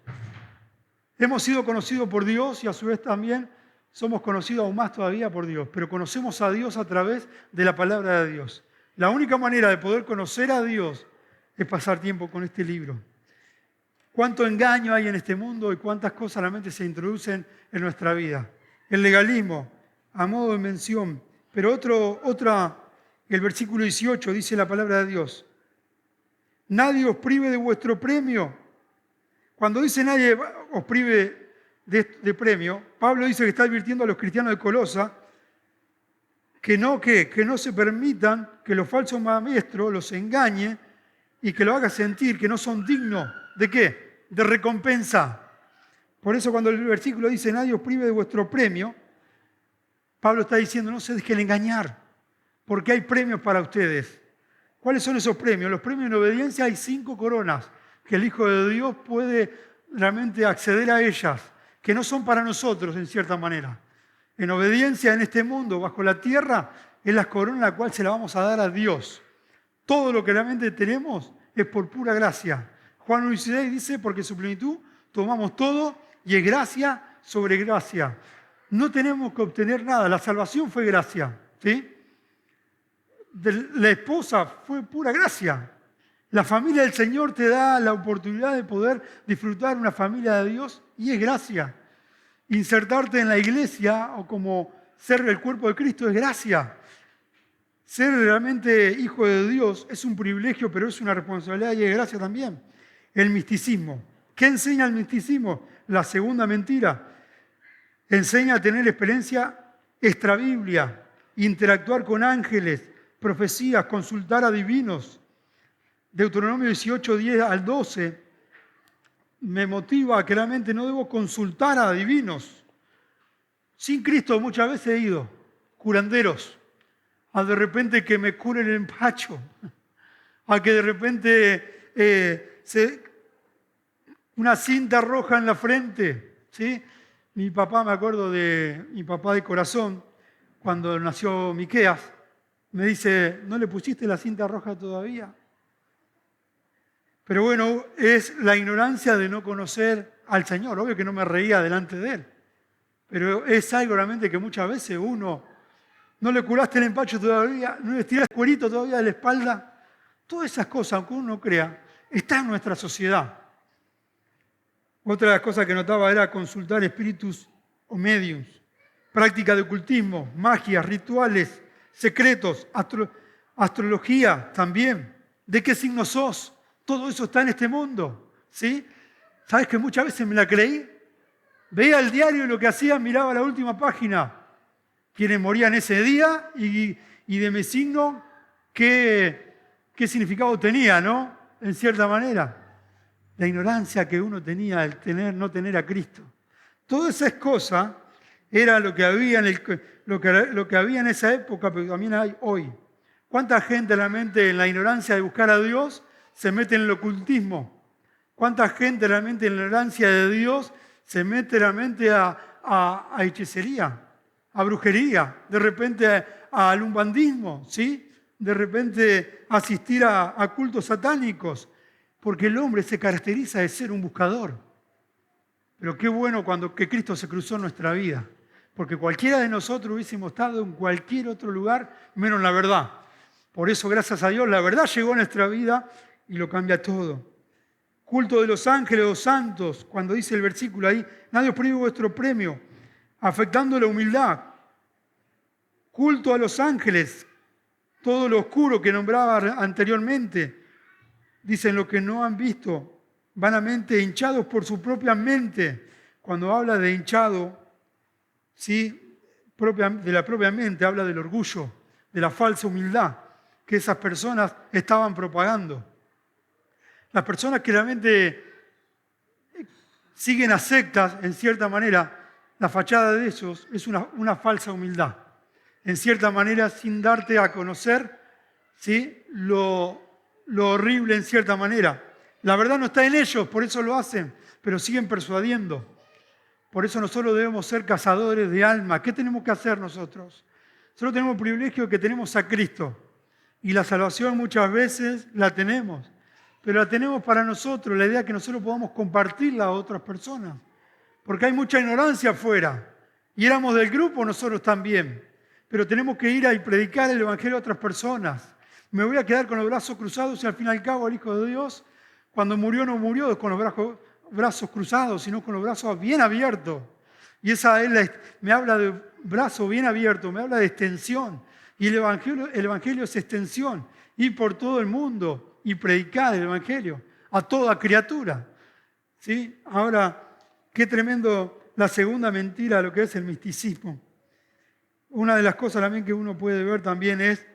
Hemos sido conocidos por Dios y a su vez también somos conocidos aún más todavía por Dios, pero conocemos a Dios a través de la palabra de Dios. La única manera de poder conocer a Dios es pasar tiempo con este libro. Cuánto engaño hay en este mundo y cuántas cosas realmente se introducen en nuestra vida. El legalismo, a modo de mención, pero el versículo 18 dice la palabra de Dios. Nadie os prive de vuestro premio. Cuando dice nadie os prive de premio, Pablo dice que está advirtiendo a los cristianos de Colosa que no se permitan que los falsos maestros los engañen y que lo hagan sentir que no son dignos. ¿De qué? De recompensa. Por eso cuando el versículo dice nadie os prive de vuestro premio, Pablo está diciendo no se dejen engañar, porque hay premios para ustedes. ¿Cuáles son esos premios? Los premios en obediencia hay 5 coronas que el Hijo de Dios puede realmente acceder a ellas, que no son para nosotros en cierta manera. En obediencia en este mundo, bajo la tierra, es la corona la cual se la vamos a dar a Dios. Todo lo que realmente tenemos es por pura gracia. Juan 1:16 dice, porque su plenitud tomamos todo y es gracia sobre gracia. No tenemos que obtener nada, la salvación fue gracia, ¿sí? La esposa fue pura gracia. La familia del Señor te da la oportunidad de poder disfrutar una familia de Dios y es gracia. Insertarte en la iglesia o como ser el cuerpo de Cristo es gracia. Ser realmente hijo de Dios es un privilegio, pero es una responsabilidad y es gracia también. El misticismo. ¿Qué enseña el misticismo? La segunda mentira. Enseña a tener experiencia extrabiblia, interactuar con ángeles, profecías, consultar a divinos. Deuteronomio 18, 10 al 12 me motiva a que realmente no debo consultar a divinos. Sin Cristo muchas veces he ido, curanderos, a de repente que me curen el empacho, a que de repente una cinta roja en la frente, ¿sí? Mi papá, me acuerdo de mi papá de corazón, cuando nació Miqueas, me dice, ¿no le pusiste la cinta roja todavía? Pero bueno, es la ignorancia de no conocer al Señor. Obvio que no me reía delante de Él. Pero es algo realmente que muchas veces uno, no le curaste el empacho todavía, no le estiraste el cuerito todavía de la espalda. Todas esas cosas, aunque uno no crea, están en nuestra sociedad. Otra de las cosas que notaba era consultar espíritus o mediums. práctica de ocultismo, magia, rituales, secretos, astrología también. ¿De qué signo sos? Todo eso está en este mundo, ¿sí? ¿Sabes que muchas veces me la creí? Veía el diario y lo que hacía, miraba la última página. Quienes morían ese día y de mi signo, qué significado tenía, ¿no? En cierta manera. La ignorancia que uno tenía al no tener a Cristo. Todas esas cosas era lo que había lo que había en esa época, pero también hay hoy. ¿Cuánta gente realmente en la ignorancia de buscar a Dios se mete en el ocultismo? ¿Cuánta gente realmente en la ignorancia de Dios se mete realmente a hechicería, a brujería, de repente al umbandismo, ¿sí? De repente a asistir a cultos satánicos? Porque el hombre se caracteriza de ser un buscador. Pero qué bueno que Cristo se cruzó en nuestra vida. Porque cualquiera de nosotros hubiésemos estado en cualquier otro lugar, menos la verdad. Por eso, gracias a Dios, la verdad llegó a nuestra vida y lo cambia todo. Culto de los ángeles, los santos, cuando dice el versículo ahí, nadie os prive vuestro premio, afectando la humildad. Culto a los ángeles, todo lo oscuro que nombraba anteriormente. Dicen lo que no han visto, vanamente hinchados por su propia mente. Cuando habla de hinchado, ¿sí? De la propia mente, habla del orgullo, de la falsa humildad que esas personas estaban propagando. Las personas que realmente siguen a sectas, en cierta manera, la fachada de ellos es una falsa humildad. En cierta manera, sin darte a conocer, ¿sí? Lo horrible en cierta manera. La verdad no está en ellos, por eso lo hacen, pero siguen persuadiendo. Por eso nosotros debemos ser cazadores de alma. ¿Qué tenemos que hacer nosotros? Nosotros tenemos el privilegio que tenemos a Cristo. Y la salvación muchas veces la tenemos. Pero la tenemos para nosotros, la idea es que nosotros podamos compartirla a otras personas. Porque hay mucha ignorancia afuera. Y éramos del grupo nosotros también. Pero tenemos que ir a predicar el Evangelio a otras personas. Me voy a quedar con los brazos cruzados y al fin y al cabo el Hijo de Dios, cuando murió, no murió con los brazos cruzados, sino con los brazos bien abiertos. Y esa me habla de brazo bien abierto, me habla de extensión. Y el Evangelio es extensión. Ir por todo el mundo y predicar el Evangelio a toda criatura. ¿Sí? Ahora, qué tremendo la segunda mentira, lo que es el misticismo. Una de las cosas también que uno puede ver también es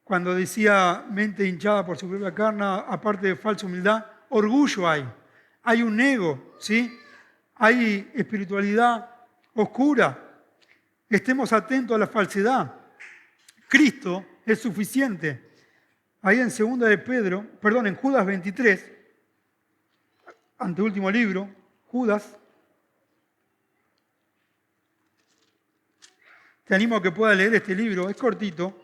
cuando decía mente hinchada por su propia carne, aparte de falsa humildad, orgullo hay. Hay un ego, ¿sí? Hay espiritualidad oscura. Estemos atentos a la falsedad. Cristo es suficiente. Ahí en en Judas 23, anteúltimo libro, Judas. Te animo a que puedas leer este libro, es cortito.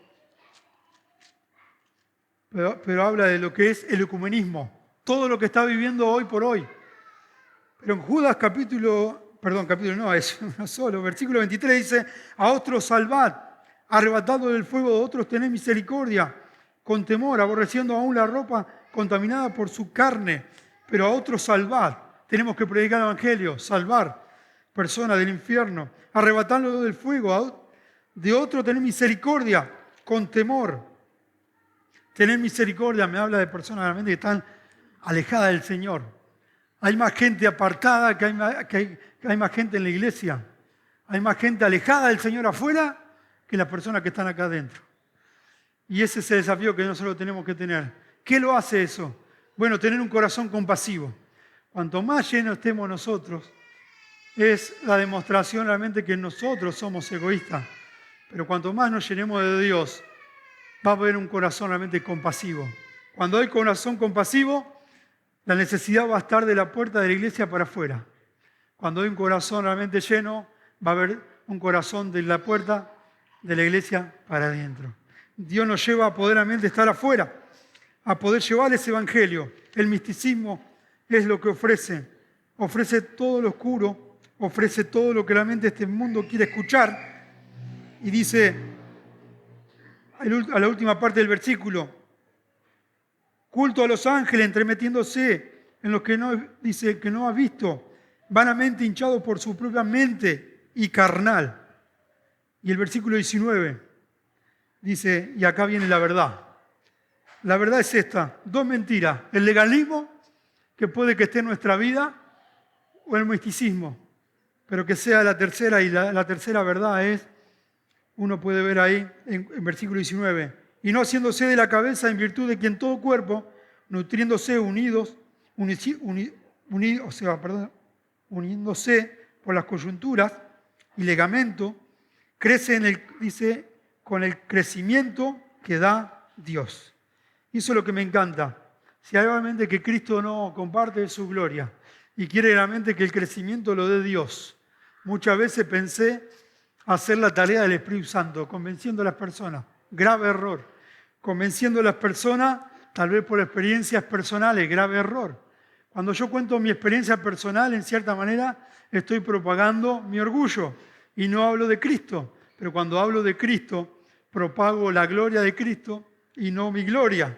Pero habla de lo que es el ecumenismo, todo lo que está viviendo hoy por hoy. Pero en Judas capítulo no, es uno solo, versículo 23 dice, a otros salvad, arrebatado del fuego de otros tened misericordia, con temor, aborreciendo aún la ropa contaminada por su carne, pero a otros salvad. Tenemos que predicar el Evangelio, salvar personas del infierno, arrebatarlo del fuego, de otro tener misericordia, con temor. Tener misericordia me habla de personas realmente que están alejadas del Señor. Hay más gente apartada que hay más gente en la iglesia. Hay más gente alejada del Señor afuera que las personas que están acá adentro. Y ese es el desafío que nosotros tenemos que tener. ¿Qué lo hace eso? Bueno, tener un corazón compasivo. Cuanto más llenos estemos nosotros, es la demostración realmente que nosotros somos egoístas. Pero cuanto más nos llenemos de Dios, va a haber un corazón realmente compasivo. Cuando hay corazón compasivo, la necesidad va a estar de la puerta de la iglesia para afuera. Cuando hay un corazón realmente lleno, va a haber un corazón de la puerta de la iglesia para adentro. Dios nos lleva a poder realmente estar afuera, a poder llevar ese evangelio. El misticismo es lo que ofrece. Ofrece todo lo oscuro, ofrece todo lo que realmente este mundo quiere escuchar. Y dice, a la última parte del versículo, culto a los ángeles, entremetiéndose en lo que no ha visto, vanamente hinchado por su propia mente y carnal. Y el versículo 19 dice, y acá viene la verdad. La verdad es esta, dos mentiras. El legalismo, que puede que esté en nuestra vida, o el misticismo, pero que sea la tercera, y la tercera verdad es, uno puede ver ahí en versículo 19, y no haciéndose de la cabeza en virtud de quien todo cuerpo, nutriéndose uniéndose por las coyunturas y ligamento, crece dice, con el crecimiento que da Dios. Y eso es lo que me encanta. Si hay realmente que Cristo no comparte su gloria y quiere realmente que el crecimiento lo dé Dios. Muchas veces pensé hacer la tarea del Espíritu Santo, convenciendo a las personas. Grave error. Convenciendo a las personas, tal vez por experiencias personales, grave error. Cuando yo cuento mi experiencia personal, en cierta manera, estoy propagando mi orgullo y no hablo de Cristo. Pero cuando hablo de Cristo, propago la gloria de Cristo y no mi gloria.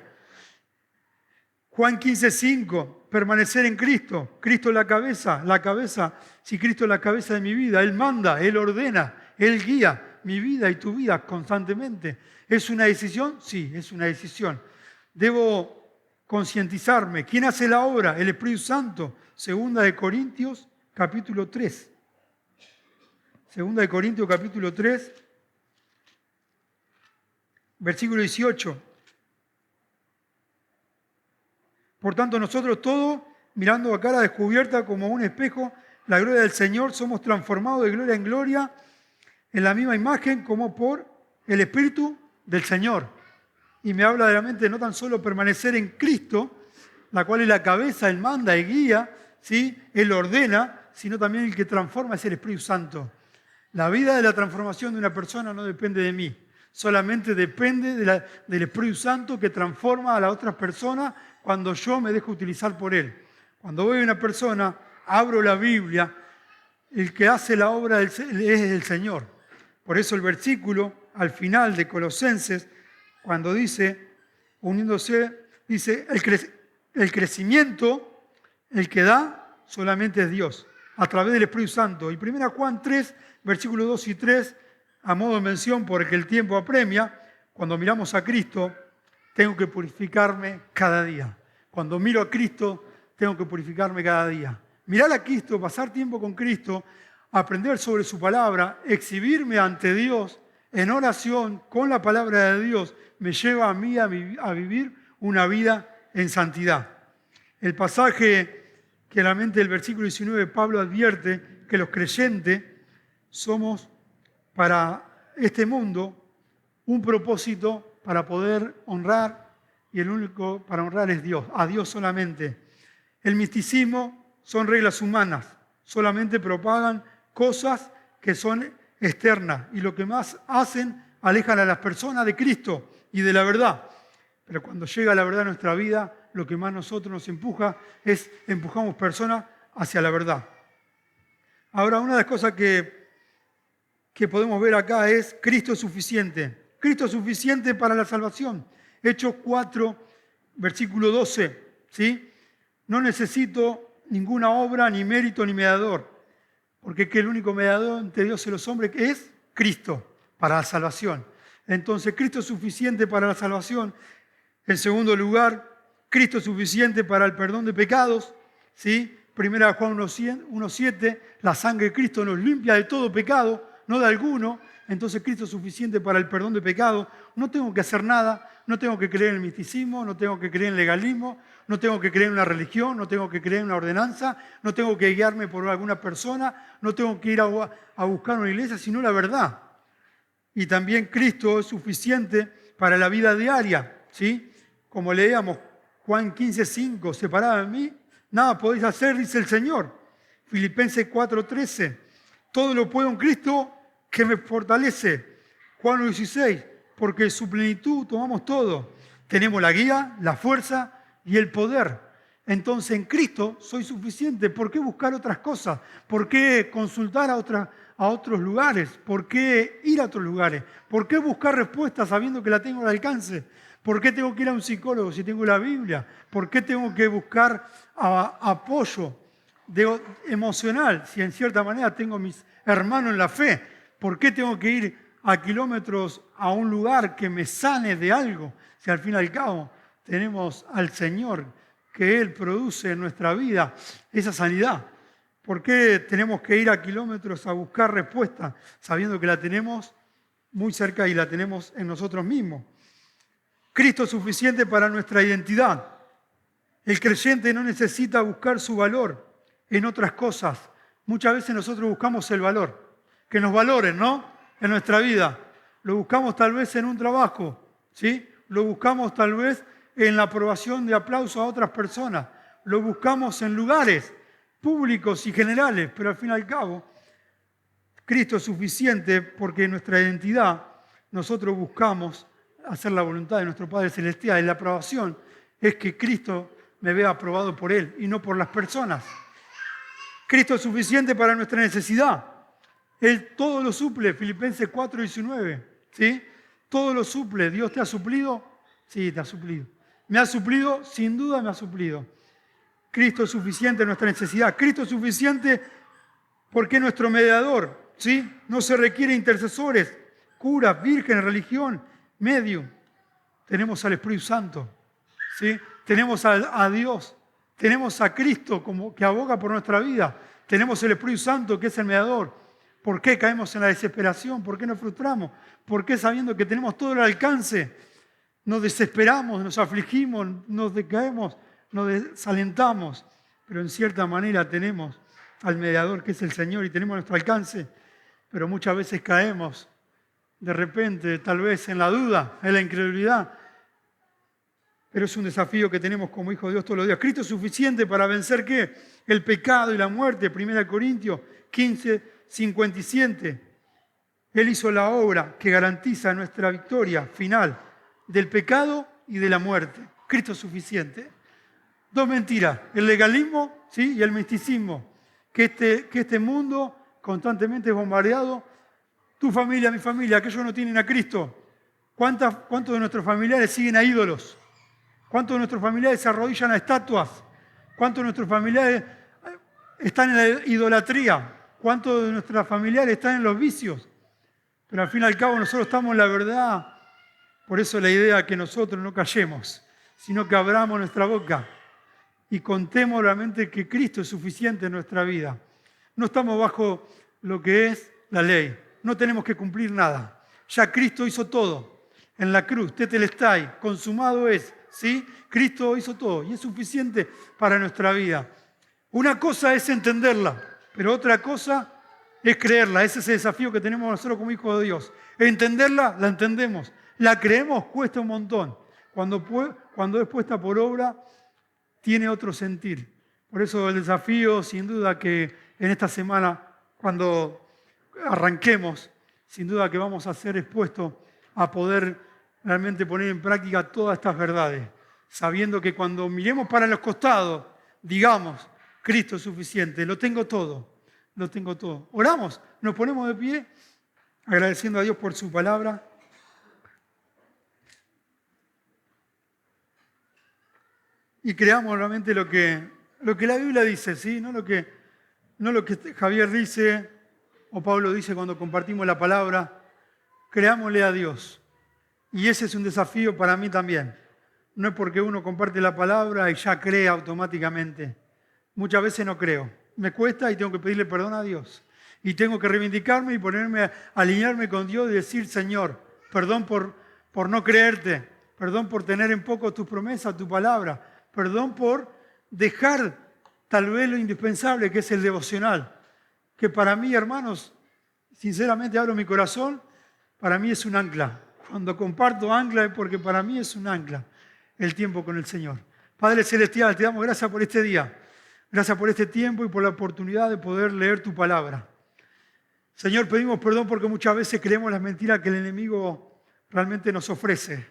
Juan 15:5, permanecer en Cristo. Cristo es la cabeza. Si Cristo es la cabeza de mi vida, Él manda, Él ordena, Él guía mi vida y tu vida constantemente. ¿Es una decisión? Sí, es una decisión. Debo concientizarme. ¿Quién hace la obra? El Espíritu Santo. 2 Corintios, capítulo 3. 2 Corintios, capítulo 3, versículo 18. Por tanto, nosotros todos, mirando a cara descubierta como un espejo, la gloria del Señor, somos transformados de gloria en gloria en la misma imagen como por el Espíritu del Señor. Y me habla de la mente no tan solo permanecer en Cristo, la cual es la cabeza, Él manda y guía, ¿sí? Él ordena, sino también el que transforma es el Espíritu Santo. La vida de la transformación de una persona no depende de mí, solamente depende del Espíritu Santo que transforma a las otras personas cuando yo me dejo utilizar por Él. Cuando voy a una persona, abro la Biblia, el que hace la obra es el Señor. Por eso el versículo al final de Colosenses, cuando dice, uniéndose, dice, el crecimiento, el que da, solamente es Dios, a través del Espíritu Santo. Y 1 Juan 3, versículos 2 y 3, a modo de mención, porque el tiempo apremia, cuando miramos a Cristo, tengo que purificarme cada día. Cuando miro a Cristo, tengo que purificarme cada día. Mirar a Cristo, pasar tiempo con Cristo, aprender sobre su palabra, exhibirme ante Dios en oración con la palabra de Dios, me lleva a mí a vivir una vida en santidad. El pasaje que realmente el versículo 19 Pablo advierte que los creyentes somos para este mundo un propósito para poder honrar, y el único para honrar es Dios, a Dios solamente. El misticismo son reglas humanas, solamente propagan cosas que son externas y lo que más hacen alejan a las personas de Cristo y de la verdad. Pero cuando llega la verdad a nuestra vida, lo que más nosotros nos empuja es empujamos personas hacia la verdad. Ahora, una de las cosas que podemos ver acá es Cristo es suficiente. Cristo es suficiente para la salvación. Hechos 4, versículo 12. ¿Sí? No necesito ninguna obra, ni mérito, ni mediador. Porque el único mediador entre Dios y los hombres es Cristo para la salvación. Entonces, Cristo es suficiente para la salvación. En segundo lugar, Cristo es suficiente para el perdón de pecados. ¿Sí? 1 Juan 1:7, la sangre de Cristo nos limpia de todo pecado, no de alguno. Entonces Cristo es suficiente para el perdón de pecado. No tengo que hacer nada, no tengo que creer en el misticismo, no tengo que creer en el legalismo, no tengo que creer en una religión, no tengo que creer en una ordenanza, no tengo que guiarme por alguna persona, no tengo que ir a buscar una iglesia, sino la verdad. Y también Cristo es suficiente para la vida diaria, ¿sí? Como leíamos Juan 15:5, separado de mí, nada podéis hacer, dice el Señor. Filipenses 4:13, todo lo puedo en Cristo que me fortalece. Juan 16, porque de su plenitud tomamos todo. Tenemos la guía, la fuerza y el poder. Entonces en Cristo soy suficiente. ¿Por qué buscar otras cosas? ¿Por qué consultar a otros lugares? ¿Por qué ir a otros lugares? ¿Por qué buscar respuestas sabiendo que la tengo al alcance? ¿Por qué tengo que ir a un psicólogo si tengo la Biblia? ¿Por qué tengo que buscar apoyo emocional si en cierta manera tengo mis hermanos en la fe? ¿Por qué tengo que ir a kilómetros a un lugar que me sane de algo, si al fin y al cabo tenemos al Señor, que Él produce en nuestra vida esa sanidad? ¿Por qué tenemos que ir a kilómetros a buscar respuesta sabiendo que la tenemos muy cerca y la tenemos en nosotros mismos? Cristo es suficiente para nuestra identidad. El creyente no necesita buscar su valor en otras cosas. Muchas veces nosotros buscamos el valor, que nos valoren, ¿no? En nuestra vida. Lo buscamos tal vez en un trabajo, ¿sí? Lo buscamos tal vez en la aprobación de aplauso a otras personas. Lo buscamos en lugares públicos y generales, pero al fin y al cabo, Cristo es suficiente porque en nuestra identidad nosotros buscamos hacer la voluntad de nuestro Padre Celestial. Y la aprobación es que Cristo me vea aprobado por Él y no por las personas. Cristo es suficiente para nuestra necesidad. Él todo lo suple, Filipenses 4:19, ¿sí? Todo lo suple. ¿Dios te ha suplido? Sí, te ha suplido. ¿Me ha suplido? Sin duda me ha suplido. Cristo es suficiente en nuestra necesidad. Cristo es suficiente porque es nuestro mediador, ¿sí? No se requiere intercesores, curas, vírgenes, religión, medio. Tenemos al Espíritu Santo, ¿sí? Tenemos a Dios, tenemos a Cristo como que aboga por nuestra vida, tenemos el Espíritu Santo que es el mediador. ¿Por qué caemos en la desesperación? ¿Por qué nos frustramos? ¿Por qué sabiendo que tenemos todo el alcance nos desesperamos, nos afligimos, nos decaemos, nos desalentamos? Pero en cierta manera tenemos al mediador que es el Señor y tenemos nuestro alcance, pero muchas veces caemos de repente, tal vez en la duda, en la incredulidad. Pero es un desafío que tenemos como hijos de Dios todos los días. Cristo es suficiente para vencer ¿qué? El pecado y la muerte. 1 Corintios 15:57. Él hizo la obra que garantiza nuestra victoria final del pecado y de la muerte. Cristo es suficiente. Dos mentiras, el legalismo, ¿sí? Y el misticismo. Que este mundo constantemente es bombardeado. Tu familia, mi familia, aquellos no tienen a Cristo. ¿Cuántos de nuestros familiares siguen a ídolos? ¿Cuántos de nuestros familiares se arrodillan a estatuas? ¿Cuántos de nuestros familiares están en la idolatría? ¿Cuántos de nuestros familiares están en los vicios? Pero al fin y al cabo nosotros estamos en la verdad. Por eso la idea es que nosotros no callemos, sino que abramos nuestra boca y contemos realmente que Cristo es suficiente en nuestra vida. No estamos bajo lo que es la ley. No tenemos que cumplir nada. Ya Cristo hizo todo. En la cruz, tetelestai, consumado es. ¿Sí? Cristo hizo todo y es suficiente para nuestra vida. Una cosa es entenderla, pero otra cosa es creerla. Ese es el desafío que tenemos nosotros como hijos de Dios. Entenderla, la entendemos. La creemos, cuesta un montón. Cuando es puesta por obra, tiene otro sentir. Por eso el desafío, sin duda que en esta semana, cuando arranquemos, sin duda que vamos a ser expuestos a poder realmente poner en práctica todas estas verdades, sabiendo que cuando miremos para los costados, digamos, Cristo es suficiente, lo tengo todo. Oramos, nos ponemos de pie, agradeciendo a Dios por su palabra. Y creamos realmente lo que la Biblia dice, ¿sí? No lo que Javier dice o Pablo dice cuando compartimos la palabra. Creámosle a Dios. Y ese es un desafío para mí también. No es porque uno comparte la palabra y ya cree automáticamente. Muchas veces no creo. Me cuesta y tengo que pedirle perdón a Dios. Y tengo que reivindicarme y alinearme con Dios y decir, Señor, perdón por no creerte. Perdón por tener en poco tus promesas, tu palabra. Perdón por dejar tal vez lo indispensable que es el devocional. Que para mí, hermanos, sinceramente abro mi corazón, para mí es un ancla. Cuando comparto ancla es porque para mí es un ancla el tiempo con el Señor. Padre Celestial, te damos gracias por este día. Gracias por este tiempo y por la oportunidad de poder leer tu palabra. Señor, pedimos perdón porque muchas veces creemos las mentiras que el enemigo realmente nos ofrece.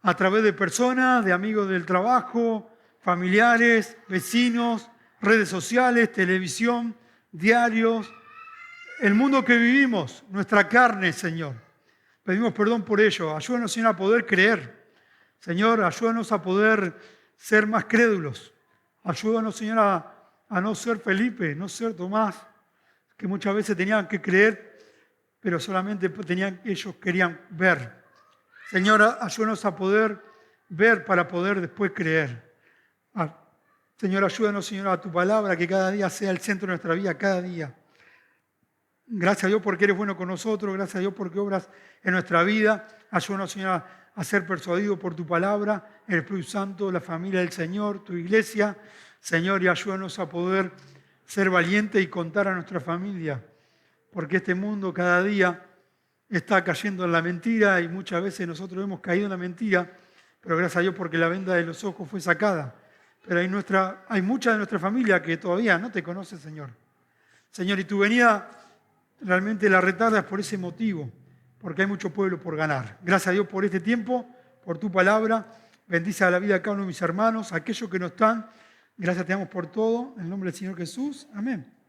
A través de personas, de amigos del trabajo, familiares, vecinos, redes sociales, televisión, diarios, el mundo que vivimos, nuestra carne, Señor. Pedimos perdón por ello. Ayúdanos, Señor, a poder creer. Señor, ayúdanos a poder ser más crédulos. Ayúdanos, Señor, a no ser Felipe, no ser Tomás, que muchas veces tenían que creer pero solamente ellos querían ver. Señor, ayúdanos a poder ver para poder después creer. Señor, ayúdanos, Señor, a tu palabra, que cada día sea el centro de nuestra vida, cada día. Gracias a Dios porque eres bueno con nosotros, gracias a Dios porque obras en nuestra vida. Ayúdanos, Señor, a ser persuadidos por tu palabra, el Espíritu Santo, la familia del Señor, tu iglesia. Señor, y ayúdanos a poder ser valientes y contar a nuestra familia, porque este mundo cada día está cayendo en la mentira y muchas veces nosotros hemos caído en la mentira, pero gracias a Dios porque la venda de los ojos fue sacada. Pero hay mucha de nuestra familia que todavía no te conoce, Señor. Señor, y tu venida realmente la retardas por ese motivo, porque hay mucho pueblo por ganar. Gracias a Dios por este tiempo, por tu palabra. Bendice a la vida de cada uno de mis hermanos, aquellos que no están. Gracias te damos por todo. En el nombre del Señor Jesús. Amén.